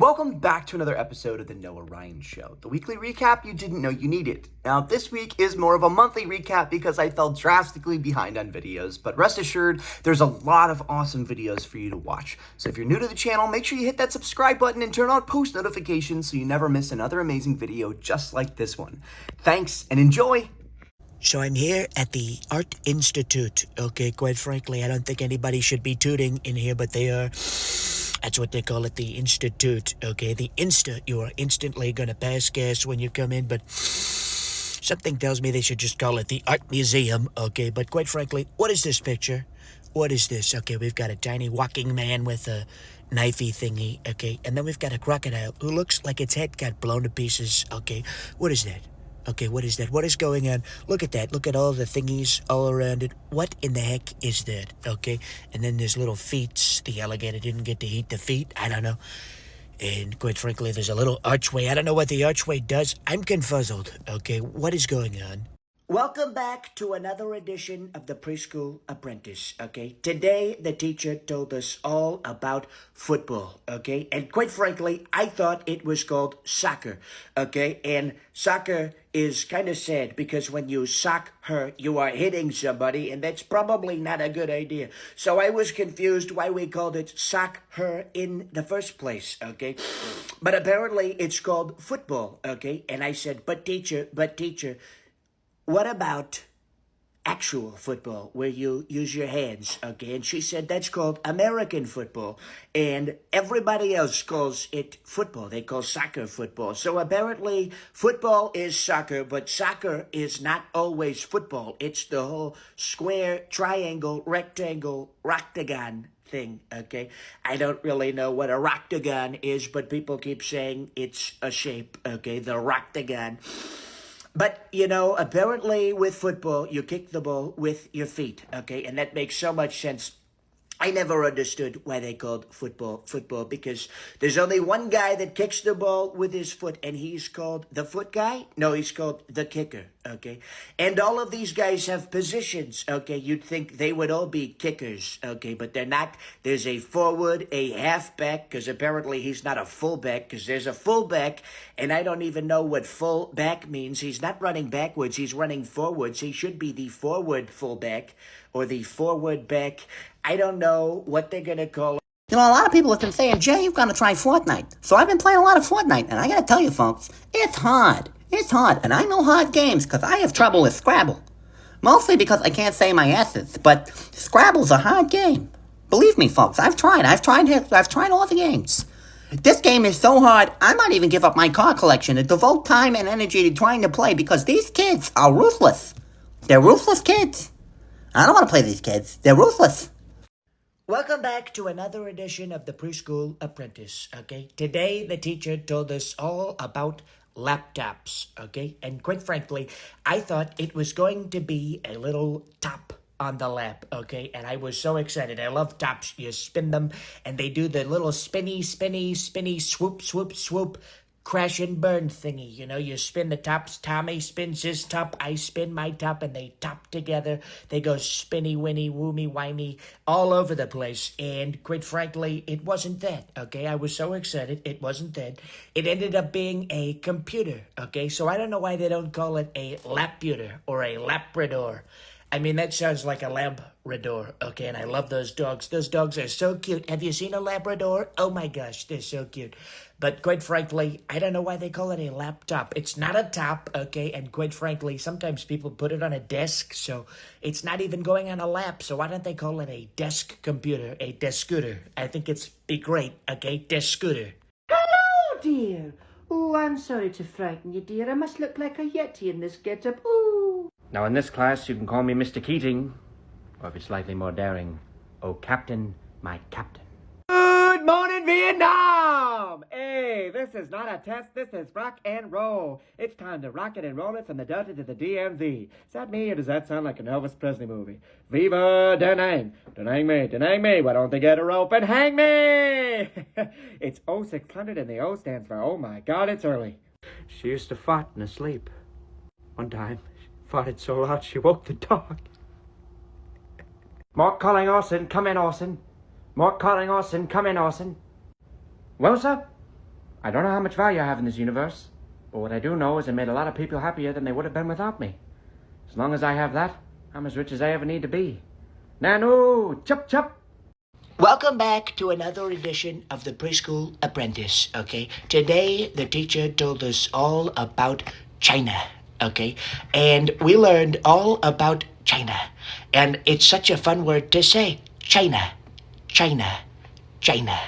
Welcome back to another episode of the Noah Ryan Show, the weekly recap you didn't know you needed. Now, this week is more of a monthly recap because I fell drastically behind on videos, but rest assured, there's a lot of awesome videos for you to watch. So if you're new to the channel, make sure you hit that subscribe button and turn on post notifications so you never miss another amazing video just like this one. Thanks and enjoy! So I'm here at the Art Institute. Okay, quite frankly, I don't think anybody should be tooting in here, but they are. That's what they call it, the Institute. Okay, the Insta. You are instantly gonna pass gas when you come in, but something tells me they should just call it the Art Museum. Okay, but quite frankly, what is this picture? What is this? Okay, we've got a tiny walking man with a knifey thingy. Okay, and then we've got a crocodile who looks like its head got blown to pieces. Okay, what is that? Okay, what is that? What is going on? Look at that. Look at all the thingies all around it. What in the heck is that? Okay, and then there's little feet. The alligator didn't get to eat the feet. I don't know. And quite frankly, there's a little archway. I don't know what the archway does. I'm confuzzled. Okay, what is going on? Welcome back to another edition of the Preschool Apprentice, okay? Today, the teacher told us all about football, okay? And quite frankly, I thought it was called soccer, okay? And soccer is kind of sad because when you sock her, you are hitting somebody, and that's probably not a good idea. So I was confused why we called it sock her in the first place, okay? But apparently, it's called football, okay? And I said, but teacher, what about actual football where you use your hands, okay? And she said that's called American football, and everybody else calls it football. They call soccer football. So apparently football is soccer, but soccer is not always football. It's the whole square, triangle, rectangle, octagon thing, okay? I don't really know what a octagon is, but people keep saying it's a shape, okay? The octagon. But, you know, apparently with football, you kick the ball with your feet, okay? And that makes so much sense. I never understood why they called football because there's only one guy that kicks the ball with his foot, and he's called the foot guy? No, he's called the kicker, okay? And all of these guys have positions, okay? You'd think they would all be kickers, okay? But they're not. There's a forward, a halfback, because apparently he's not a fullback, because there's a fullback, and I don't even know what fullback means. He's not running backwards, he's running forwards. He should be the forward fullback or the forward back. I don't know what they're going to call it. You know, a lot of people have been saying, Jay, you've got to try Fortnite. So I've been playing a lot of Fortnite, and I got to tell you, folks, it's hard. It's hard, and I know hard games because I have trouble with Scrabble. Mostly because I can't say my S's, but Scrabble's a hard game. Believe me, folks, I've tried all the games. This game is so hard, I might even give up my car collection to devote time and energy to trying to play because these kids are ruthless. They're ruthless kids. I don't want to play these kids. They're ruthless. Welcome back to another edition of the Preschool Apprentice, okay? Today, the teacher told us all about laptops, okay? And quite frankly, I thought it was going to be a little top on the lap, okay? And I was so excited. I love tops. You spin them, and they do the little spinny, swoop, swoop, swoop, crash and burn thingy. You know, you spin the tops. Tommy spins his top. I spin my top, and they top together. They go spinny, winny, woomy, wimey, all over the place. And quite frankly, it wasn't that, okay? I was so excited. It wasn't that. It ended up being a computer, okay? So I don't know why they don't call it a laputer or a labrador. I mean, that sounds like a Labrador, okay? And I love those dogs. Those dogs are so cute. Have you seen a Labrador? Oh my gosh, they're so cute. But quite frankly, I don't know why they call it a laptop. It's not a top, okay? And quite frankly, sometimes people put it on a desk, so it's not even going on a lap. So why don't they call it a desk computer, a desk-scooter? I think it's be great, okay? Desk-scooter. Hello, dear. Oh, I'm sorry to frighten you, dear. I must look like a Yeti in this getup. Ooh. Now, in this class, you can call me Mr. Keating, or if you're slightly more daring, oh, Captain, my Captain. Good morning, Vietnam! Hey, this is not a test, this is rock and roll. It's time to rock it and roll it from the Delta to the DMV. Is that me, or does that sound like an Elvis Presley movie? Viva Da Nang! Da Nang me, why don't they get a rope and hang me? It's 0600 and the O stands for, oh my God, it's early. She used to fart in her sleep. One time, farted so loud she woke the dog. Mark calling Orson, come in, Orson. Mark calling Orson, come in, Orson. Well, sir? I don't know how much value I have in this universe, but what I do know is I made a lot of people happier than they would have been without me. As long as I have that, I'm as rich as I ever need to be. Nanu, chup chup. Welcome back to another edition of the Preschool Apprentice, okay? Today, the teacher told us all about China, okay? And we learned all about China. And it's such a fun word to say, China, China, China,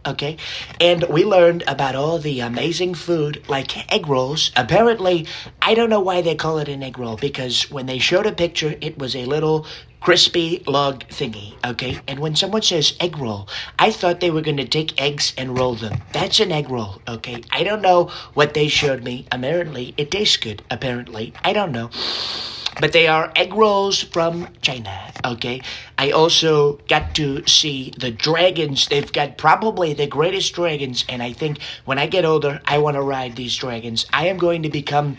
okay? And we learned about all the amazing food like egg rolls. Apparently, I don't know why they call it an egg roll, because when they showed a picture, it was a little crispy log thingy, okay? And when someone says egg roll, I thought they were going to take eggs and roll them. That's an egg roll, okay? I don't know what they showed me. Apparently, it tastes good, apparently. I don't know. But they are egg rolls from China, okay? I also got to see the dragons. They've got probably the greatest dragons, and I think when I get older, I want to ride these dragons. I am going to become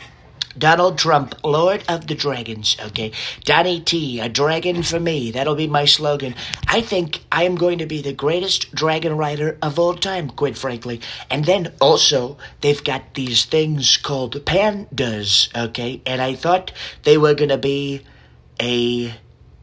Donald Trump, Lord of the Dragons, okay? Donnie T, a dragon for me. That'll be my slogan. I think I am going to be the greatest dragon rider of all time, quite frankly. And then also, they've got these things called pandas, okay? And I thought they were going to be a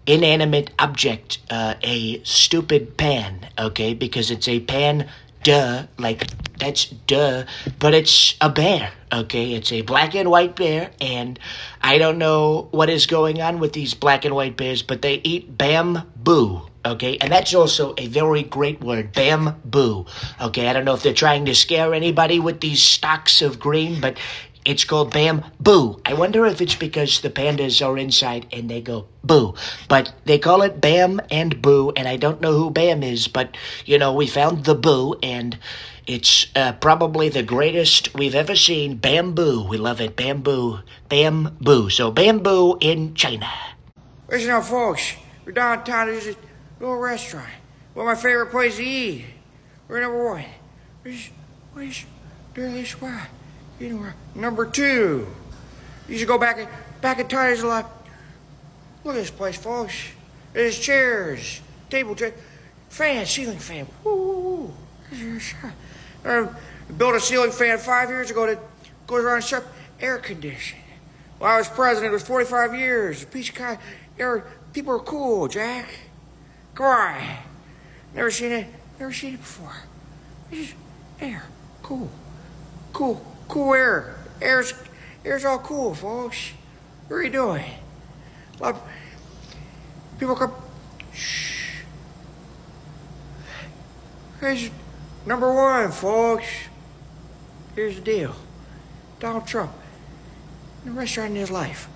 inanimate object, a stupid pan, okay? Because it's a pan, duh, like that's duh, but it's a bear, okay? It's a black and white bear, and I don't know what is going on with these black and white bears, but they eat bamboo, okay? And that's also a very great word, bamboo, okay? I don't know if they're trying to scare anybody with these stalks of green, but it's called bamboo. I wonder if it's because the pandas are inside and they go boo. But they call it Bam and Boo, and I don't know who Bam is, but, you know, we found the Boo, and it's probably the greatest we've ever seen. Bamboo. We love it. Bamboo. Bamboo. So bamboo in China. Listen up, folks. We're downtown. There's a little restaurant. One of my favorite places to eat. We're number one. Where's this spot? You know, number two. You should go back in time. There's a lot. Look at this place, folks. There's chairs, table, fan, ceiling fan. Woo! Built a ceiling fan 5 years ago that goes around and shuts air conditioning. When I was president, it was 45 years. A piece of air. People are cool, Jack. Come on. Never seen it before. It's just air. Cool air. Air's all cool, folks. What are you doing? A lot of people come. Shh. Here's number one, folks. Here's the deal. Donald Trump. The restaurant in his life.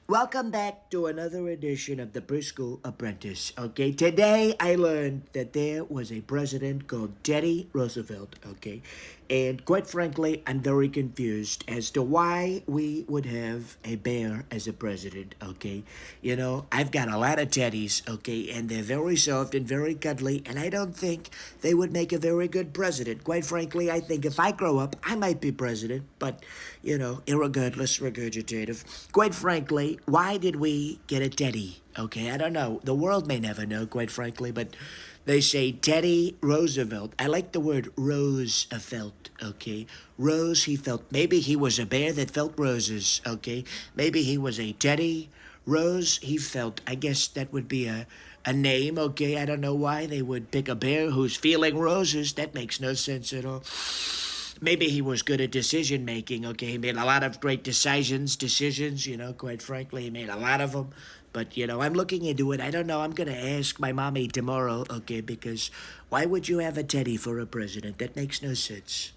Welcome back to another edition of the Preschool Apprentice, okay? Today, I learned that there was a president called Teddy Roosevelt, okay? And quite frankly, I'm very confused as to why we would have a bear as a president, okay? You know, I've got a lot of teddies, okay? And they're very soft and very cuddly, and I don't think they would make a very good president. Quite frankly, I think if I grow up, I might be president, but, you know, irregardless, regurgitative. Quite frankly, why did we get a teddy? Okay, I don't know. The world may never know, quite frankly, but they say Teddy Roosevelt. I like the word Roosevelt, okay? Rose, he felt. Maybe he was a bear that felt roses, okay? Maybe he was a Teddy Rose, he felt. I guess that would be a name, okay? I don't know why they would pick a bear who's feeling roses. That makes no sense at all. Maybe he was good at decision making, okay? He made a lot of great decisions, you know, quite frankly. He made a lot of them. But, you know, I'm looking into it. I don't know. I'm going to ask my mommy tomorrow, okay? Because why would you have a teddy for a president? That makes no sense.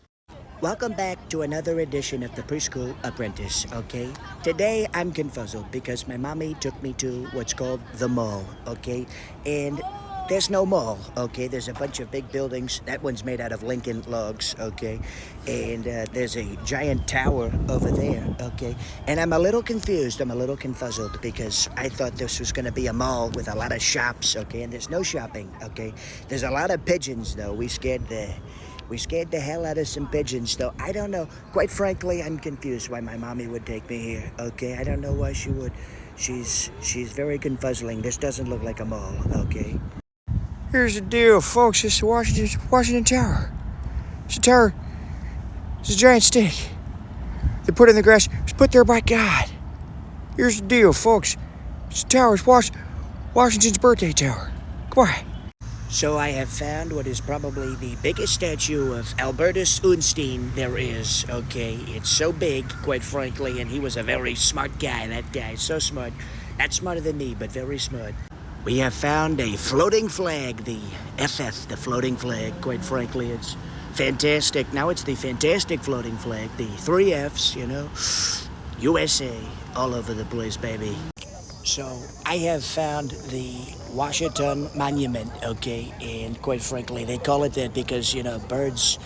Welcome back to another edition of the Preschool Apprentice, okay? Today, I'm confuzzled because my mommy took me to what's called the mall, okay? And there's no mall, okay? There's a bunch of big buildings. That one's made out of Lincoln logs, okay? And there's a giant tower over there, okay? And I'm a little confused. I'm a little confuzzled because I thought this was going to be a mall with a lot of shops, okay? And there's no shopping, okay? There's a lot of pigeons, though. We scared the hell out of some pigeons, though. I don't know. Quite frankly, I'm confused why my mommy would take me here, okay? I don't know why she would. She's very confuzzling. This doesn't look like a mall, okay? Here's the deal, folks. It's the Washington Tower. It's a tower. It's a giant stick. They put it in the grass. It's put there by God. Here's the deal, folks. It's the tower. It's Washington's birthday tower. Come on. So I have found what is probably the biggest statue of Albertus Einstein there is, okay? It's so big, quite frankly, and he was a very smart guy, that guy. So smart. Not smarter than me, but very smart. We have found a floating flag, the FF, the floating flag. Quite frankly, it's fantastic. Now it's the fantastic floating flag, the 3 Fs, you know. USA, all over the place, baby. So I have found the Washington Monument, okay, and quite frankly, they call it that because, you know, birds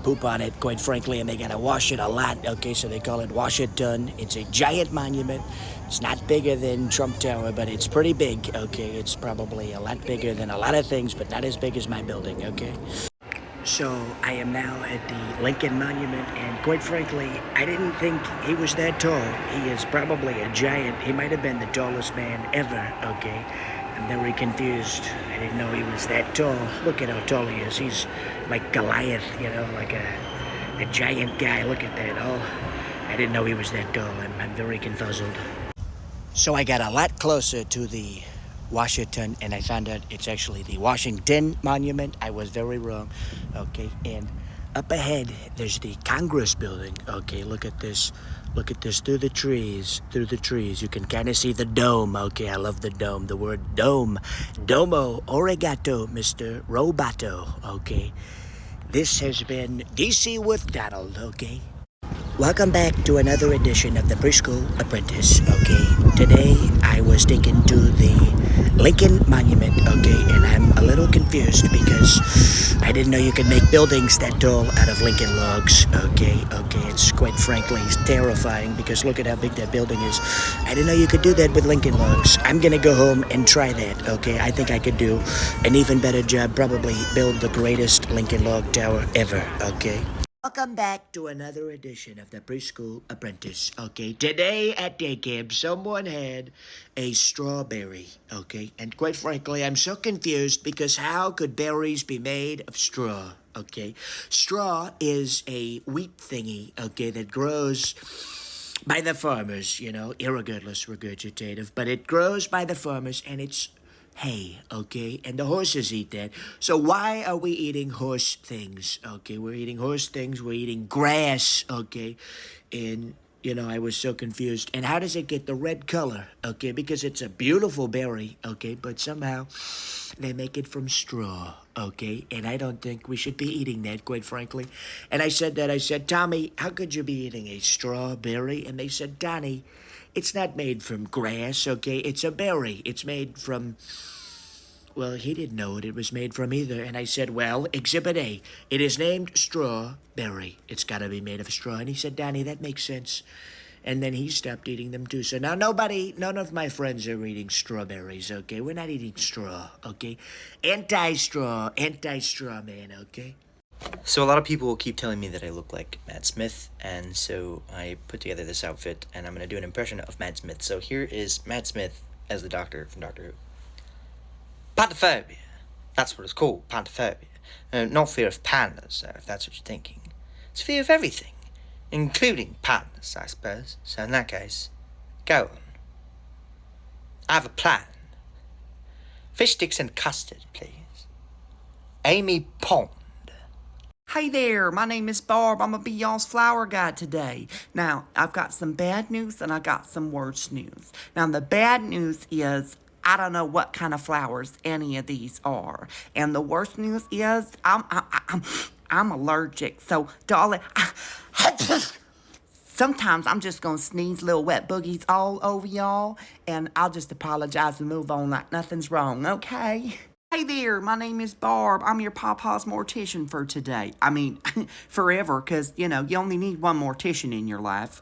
poop on it, quite frankly, and they gotta wash it a lot, okay, so they call it Washington. It's a giant monument. It's not bigger than Trump Tower, but it's pretty big, okay. It's probably a lot bigger than a lot of things, but not as big as my building, okay. So I am now at the Lincoln Monument, and quite frankly, I didn't think he was that tall. He is probably a giant. He might have been the tallest man ever, okay? I'm very confused. I didn't know he was that tall. Look at how tall he is. He's like Goliath, you know, like a giant guy. Look at that. Oh, I didn't know he was that tall. I'm very confuzzled. So I got a lot closer to the Washington, and I found out it's actually the Washington Monument. I was very wrong, okay? And up ahead, there's the Congress building, okay? Look at this through the trees. You can kind of see the dome, okay? I love the dome, the word dome. Domo arigato, Mr. Roboto, okay? This has been DC with Donald, okay? Welcome back to another edition of the Preschool Apprentice, okay? Today, I was taken to the Lincoln Monument, okay? And I'm a little confused because I didn't know you could make buildings that tall out of Lincoln logs, okay? It's quite frankly terrifying because look at how big that building is. I didn't know you could do that with Lincoln logs. I'm gonna go home and try that, okay? I think I could do an even better job, probably build the greatest Lincoln log tower ever, okay? Welcome back to another edition of the Preschool Apprentice, okay? Today at day camp, someone had a strawberry, okay? And quite frankly, I'm so confused because how could berries be made of straw, okay? Straw is a wheat thingy, okay, that grows by the farmers, you know, irregardless, regurgitative, but it grows by the farmers and it's hay, okay? And the horses eat that. So why are we eating horse things, okay? We're eating horse things, we're eating grass, okay? And, you know, I was so confused. And how does it get the red color, okay? Because it's a beautiful berry, okay? But somehow they make it from straw, okay? And I don't think we should be eating that, quite frankly. And I said, Tommy, how could you be eating a strawberry? And they said, Donnie, it's not made from grass, okay? It's a berry. It's made from... Well, he didn't know what it was made from either. And I said, well, Exhibit A. It is named strawberry. It's got to be made of straw. And he said, Donnie, that makes sense. And then he stopped eating them too. So now none of my friends are eating strawberries, okay? We're not eating straw, okay? Anti-straw, man, okay? So a lot of people will keep telling me that I look like Matt Smith, and so I put together this outfit, and I'm going to do an impression of Matt Smith. So here is Matt Smith as the Doctor from Doctor Who. Pantophobia. That's what it's called, pantophobia. Not fear of pandas, if that's what you're thinking. It's fear of everything, including pandas, I suppose. So in that case, go on. I have a plan. Fish sticks and custard, please. Amy Pond. Hey there, my name is Barb. I'm gonna be y'all's flower guide today. Now, I've got some bad news and I got some worse news. Now, the bad news is I don't know what kind of flowers any of these are. And the worst news is I'm allergic. So, darling, sometimes I'm just gonna sneeze little wet boogies all over y'all, and I'll just apologize and move on like nothing's wrong, okay? Hey there, my name is Barb. I'm your Papa's mortician for today. I mean, forever, because, you know, you only need one mortician in your life.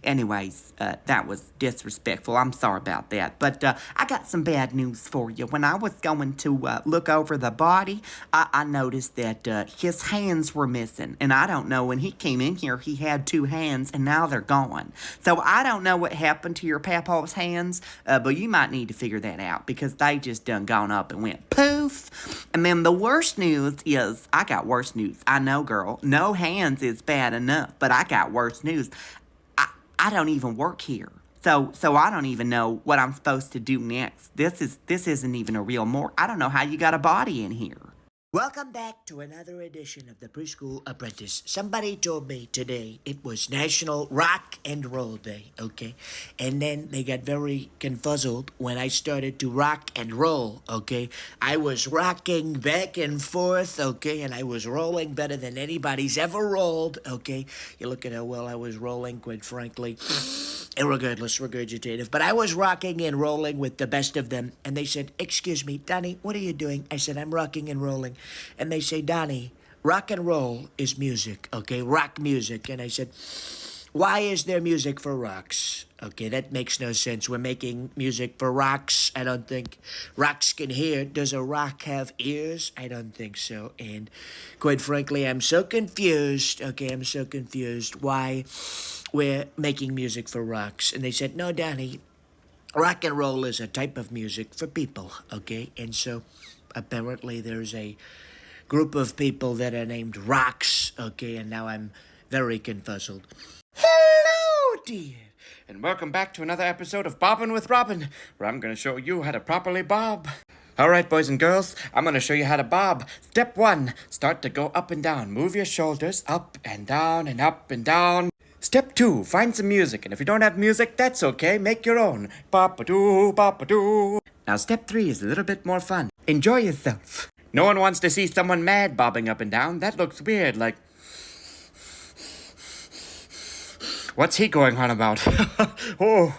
Anyways, that was disrespectful. I'm sorry about that. But I got some bad news for you. When I was going to look over the body, I noticed that his hands were missing. And I don't know, when he came in here, he had 2 hands, and now they're gone. So I don't know what happened to your Papa's hands, but you might need to figure that out, because they just done gone up and went went poof. And then the worst news is, I got worse news. I know, girl. No hands is bad enough, but I got worse news. I don't even work here. So I don't even know what I'm supposed to do next. This isn't even a real morgue. I don't know how you got a body in here. Welcome back to another edition of the Preschool Apprentice. Somebody told me today it was National Rock and Roll Day, okay? And then they got very confuzzled when I started to rock and roll, okay? I was rocking back and forth, okay? And I was rolling better than anybody's ever rolled, okay? You look at how well I was rolling, quite frankly. Irregardless, regurgitative. But I was rocking and rolling with the best of them. And they said, "Excuse me, Donnie, what are you doing?" I said, "I'm rocking and rolling." And they say, "Donnie, rock and roll is music, okay? Rock music." And I said, "Why is there music for rocks?" Okay, that makes no sense. We're making music for rocks. I don't think rocks can hear. Does a rock have ears? I don't think so. And quite frankly, I'm so confused. Okay, I'm so confused why we're making music for rocks. And they said, "No, Donnie, rock and roll is a type of music for people." Okay, and so apparently there's a group of people that are named Rocks. Okay, and now I'm very confuzzled. Hello, dear, and welcome back to another episode of Bobbin' with Robin, where I'm going to show you how to properly bob. All right, boys and girls, I'm going to show you how to bob. Step 1, start to go up and down. Move your shoulders up and down and up and down. Step 2, find some music, and if you don't have music, that's okay. Make your own. Bop-a-doo, bop-a-doo. Now, step 3 is a little bit more fun. Enjoy yourself. No one wants to see someone mad bobbing up and down. That looks weird, like... What's he going on about? Oh.